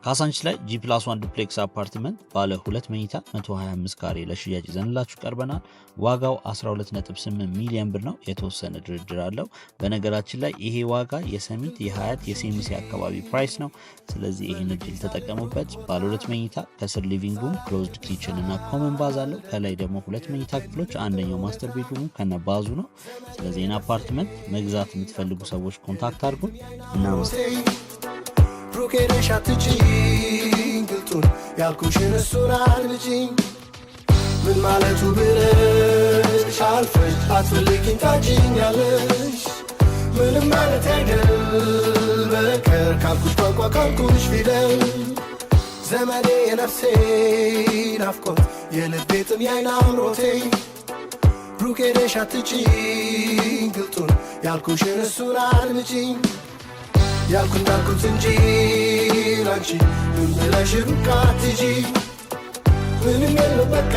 ካሳንቺስ ላይ G+1 ዱፕሌክስ አፓርትመንት ባለ 2 መኝታ 125 ካሬ ለሽያጭ ይዘንላችሁ ቀርበናል። ዋጋው 12.8 ሚሊዮን ብር ነው። የተወሰነ ድርድር አለው። በነገራችን ላይ ይሄ ዋጋ የሰሚት የሀያት የሴሚሲ አካባቢ ፕራይስ ነው። ስለዚህ ይሄን እድል ተጠቀሙበት። ባለ 2 መኝታ ከስር ሊቪንግ ሩም፣ ክሎዝድ ኪችን እና ኮመን ባዝ አለው። ከላይ ደግሞ 2 መኝታ ክፍሎች፣ አንደኛው ማስተር ቤድሩም ከነ ባዙ ነው። ስለዚህ ይሄን አፓርትመንት መግዛት የምትፈልጉ ሰዎች ኮንታክት አድርጉን። ሩኬነሽ አትጭኝ ግልጡን ያልኩሽን እሱን አድምጪኝ ምን ማለቱ ብለሽ አልፈሽ አትፈልጊኝ ታጭኛለሽ ምንም ማለት አይደል በቀር ካልኩሽ ቋንቋ ካልኩሽ ፊደል ዘመኔ የነፍሴ ናፍቆት የልቤ ጥም የዓይን አምሮቴ ሩኬነሽ አትጭኝ ግልጡን ያልኩሽን እሱን አድምጪኝ ያልኩ እንዳልኩት እንጂ ላንቺ ምን ብለሽ ሩቅ አትሂጂ ምንም የለም በቃ